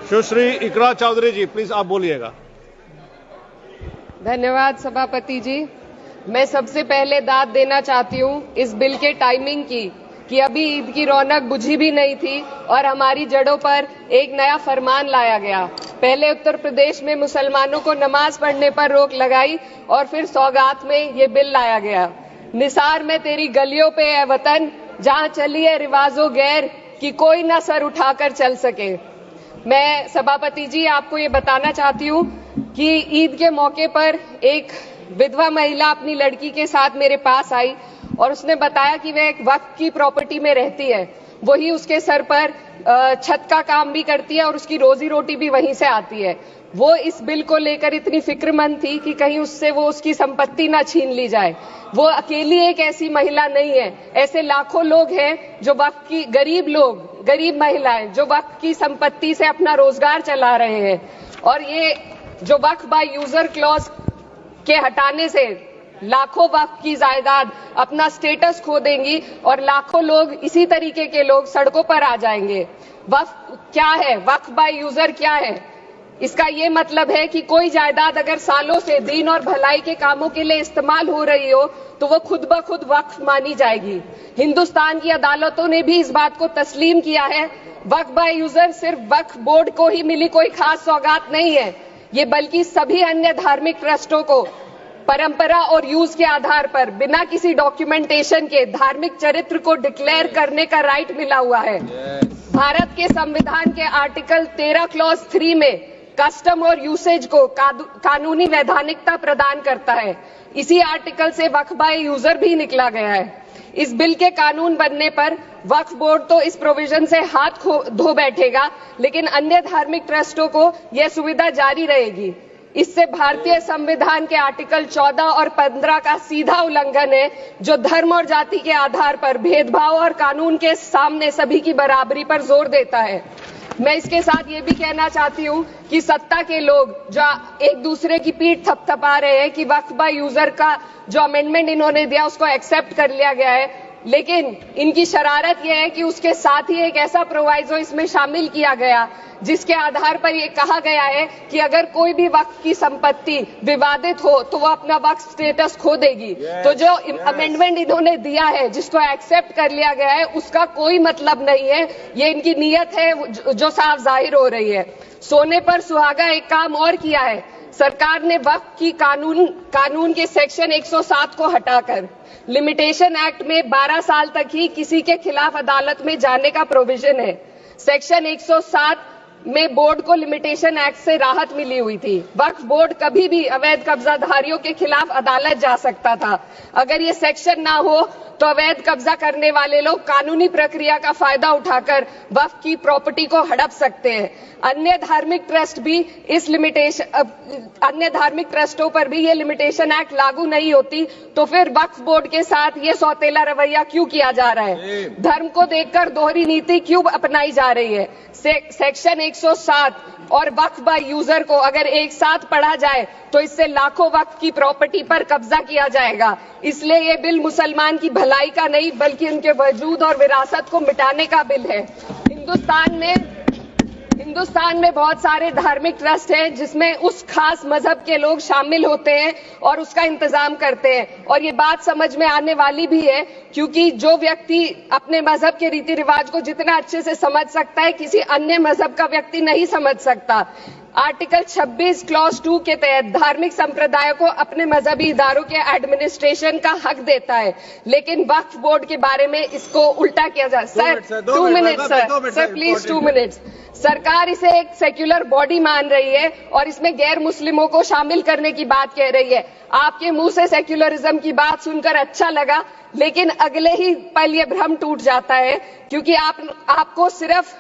सुश्री इकरा चौधरी जी, please आप बोलिएगा। धन्यवाद सभापति जी। मैं सबसे पहले दाद देना चाहती हूँ इस बिल के टाइमिंग की कि अभी ईद की रौनक बुझी भी नहीं थी और हमारी जड़ों पर एक नया फरमान लाया गया। पहले उत्तर प्रदेश में मुसलमानों को नमाज पढ़ने पर रोक लगाई और फिर सौगात में ये बिल लाया गया। निसार में तेरी गलियों पे है वतन, जहाँ चली है रिवाजों गैर कि कोई ना सर उठाकर चल सके। मैं सभापति जी आपको ये बताना चाहती हूँ कि ईद के मौके पर एक विधवा महिला अपनी लड़की के साथ मेरे पास आई और उसने बताया कि वह एक वक्फ की प्रॉपर्टी में रहती है, वही उसके सर पर छत का काम भी करती है और उसकी रोजी रोटी भी वहीं से आती है। वो इस बिल को लेकर इतनी फिक्रमंद थी कि कहीं उससे वो उसकी संपत्ति ना छीन ली जाए। वो अकेली एक ऐसी महिला नहीं है, ऐसे लाखों लोग हैं जो वक्फ की गरीब महिलाएं जो वक्फ की संपत्ति से अपना रोजगार चला रहे हैं। और ये जो वक्फ बाय यूजर क्लॉज के हटाने से लाखों वक्फ की जायदाद अपना स्टेटस खो देंगी और लाखों लोग इसी तरीके के लोग सड़कों पर आ जाएंगे। वक्फ क्या है, वक्फ बाय यूजर क्या है? इसका ये मतलब है कि कोई जायदाद अगर सालों से दीन और भलाई के कामों के लिए इस्तेमाल हो रही हो तो वो खुद ब खुद वक्फ मानी जाएगी। हिंदुस्तान की अदालतों ने भी इस बात को तस्लीम किया है। वक्फ बाय यूजर सिर्फ वक्फ बोर्ड को ही मिली कोई खास सौगात नहीं है, ये बल्कि सभी अन्य धार्मिक ट्रस्टों को परंपरा और यूज के आधार पर बिना किसी डॉक्यूमेंटेशन के धार्मिक चरित्र को डिक्लेयर करने का राइट मिला हुआ है। भारत के संविधान के आर्टिकल 13 क्लॉज 3 में कस्टम और यूसेज को कानूनी वैधानिकता प्रदान करता है। इसी आर्टिकल से वक्फ बाय यूजर भी निकला गया है। इस बिल के कानून बनने पर वक्फ बोर्ड तो इस प्रोविजन से हाथ धो बैठेगा, लेकिन अन्य धार्मिक ट्रस्टों को यह सुविधा जारी रहेगी। इससे भारतीय संविधान के आर्टिकल 14 और 15 का सीधा उल्लंघन है, जो धर्म और जाति के आधार पर भेदभाव और कानून के सामने सभी की बराबरी पर जोर देता है। मैं इसके साथ ये भी कहना चाहती हूँ कि सत्ता के लोग जो एक दूसरे की पीठ थपथपा रहे हैं कि वक्फ बाय यूजर का जो अमेंडमेंट इन्होंने दिया उसको एक्सेप्ट कर लिया गया है, लेकिन इनकी शरारत यह है कि उसके साथ ही एक ऐसा प्रोवाइजो इसमें शामिल किया गया जिसके आधार पर यह कहा गया है कि अगर कोई भी वक्फ की संपत्ति विवादित हो तो वो अपना वक्फ स्टेटस खो देगी। तो जो अमेंडमेंट इन्होंने दिया है जिसको एक्सेप्ट कर लिया गया है उसका कोई मतलब नहीं है, ये इनकी नीयत है जो साफ जाहिर हो रही है। सोने पर सुहागा एक काम और किया है, सरकार ने वक्फ की कानून के सेक्शन 107 को हटाकर लिमिटेशन एक्ट में 12 साल तक ही किसी के खिलाफ अदालत में जाने का प्रोविजन है। सेक्शन 107 में बोर्ड को लिमिटेशन एक्ट से राहत मिली हुई थी। वक्फ बोर्ड कभी भी अवैध कब्जाधारियों के खिलाफ अदालत जा सकता था। अगर ये सेक्शन ना हो तो अवैध कब्जा करने वाले लोग कानूनी प्रक्रिया का फायदा उठाकर वक्फ की प्रॉपर्टी को हड़प सकते हैं। अन्य धार्मिक ट्रस्टों पर भी ये लिमिटेशन एक्ट लागू नहीं होती, तो फिर वक्फ बोर्ड के साथ ये सौतेला रवैया क्यों किया जा रहा है? धर्म को देखकर दोहरी नीति क्यों अपनाई जा रही है? सेक्शन 107 और वक्फ बाय यूजर को अगर एक साथ पढ़ा जाए तो इससे लाखों वक्फ की प्रॉपर्टी पर कब्जा किया जाएगा। इसलिए ये बिल मुसलमान की भलाई का नहीं बल्कि उनके वजूद और विरासत को मिटाने का बिल है। हिंदुस्तान में बहुत सारे धार्मिक ट्रस्ट हैं जिसमें उस खास मजहब के लोग शामिल होते हैं और उसका इंतजाम करते हैं, और ये बात समझ में आने वाली भी है क्योंकि जो व्यक्ति अपने मजहब के रीति रिवाज को जितना अच्छे से समझ सकता है किसी अन्य मजहब का व्यक्ति नहीं समझ सकता। आर्टिकल 26 क्लॉज 2 के तहत धार्मिक संप्रदायों को अपने मजहबी इदारों के एडमिनिस्ट्रेशन का हक देता है, लेकिन वक्फ बोर्ड के बारे में इसको उल्टा किया जाए। Sir 2 minute sir please 2 minutes. सरकार इसे एक सेक्युलर बॉडी मान रही है और इसमें गैर मुस्लिमों को शामिल करने की बात कह रही है। आपके मुंह से सेक्युलरिज्म की बात सुनकर अच्छा लगा, लेकिन अगले ही पल ये भ्रम टूट जाता है क्योंकि आपको सिर्फ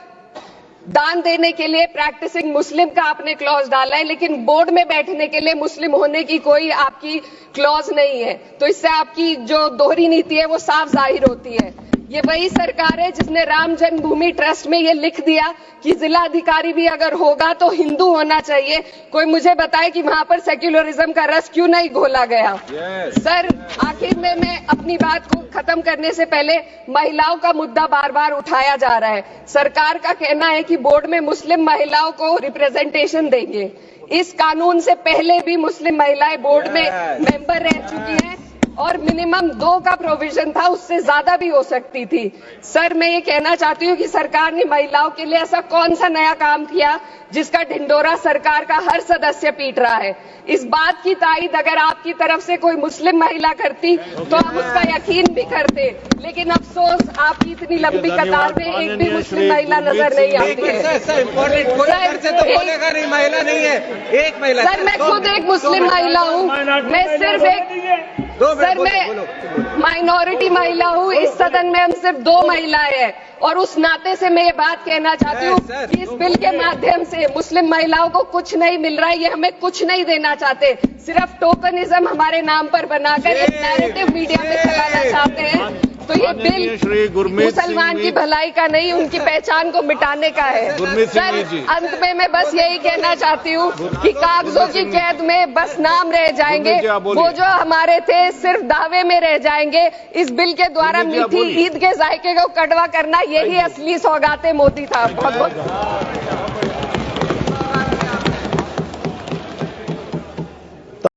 दान देने के लिए प्रैक्टिसिंग मुस्लिम का आपने क्लॉज डाला है, लेकिन बोर्ड में बैठने के लिए मुस्लिम होने की कोई आपकी क्लॉज नहीं है। तो इससे आपकी जो दोहरी नीति है वो साफ जाहिर होती है। ये वही सरकार है जिसने राम जन्मभूमि ट्रस्ट में ये लिख दिया कि जिला अधिकारी भी अगर होगा तो हिंदू होना चाहिए। कोई मुझे बताए कि वहां पर सेक्युलरिज्म का रस क्यों नहीं घोला गया। सर, आखिर में मैं अपनी बात को खत्म करने से पहले महिलाओं का मुद्दा बार बार उठाया जा रहा है। सरकार का कहना है कि बोर्ड में मुस्लिम महिलाओं को रिप्रेजेंटेशन देंगे। इस कानून से पहले भी मुस्लिम महिलाएं बोर्ड में मेंबर रह चुकी हैं और मिनिमम 2 का प्रोविजन था, उससे ज्यादा भी हो सकती थी। सर, मैं ये कहना चाहती हूँ कि सरकार ने महिलाओं के लिए ऐसा कौन सा नया काम किया जिसका ढिंडोरा सरकार का हर सदस्य पीट रहा है। इस बात की तायीद अगर आपकी तरफ से कोई मुस्लिम महिला करती तो हम उसका यकीन भी करते, लेकिन अफसोस आपकी इतनी लंबी कतार में एक भी मुस्लिम महिला नजर नहीं आती है। बोलेगा नहीं, महिला नहीं है, एक महिला। सर, मैं खुद एक मुस्लिम महिला हूँ। मैं सिर्फ एक सर, मैं माइनॉरिटी महिला हूँ। इस सदन में हम सिर्फ 2 महिलाएं हैं और उस नाते से मैं ये बात कहना चाहती हूँ कि इस बिल के माध्यम से मुस्लिम महिलाओं को कुछ नहीं मिल रहा है। ये हमें कुछ नहीं देना चाहते, सिर्फ टोकनिज्म हमारे नाम पर बनाकर एक नैरेटिव मीडिया में चलाना चाहते हैं। तो ये बिल मुसलमान की भलाई का नहीं, उनकी पहचान को मिटाने का है। सर, अंत में मैं बस यही कहना चाहती हूँ कि कागजों की कैद में बस नाम रह जाएंगे, वो जो हमारे थे सिर्फ दावे में रह जाएंगे। इस बिल के द्वारा मीठी ईद के जायके को कड़वा करना, यही असली सौगाते मोदी था। बहुत बहुत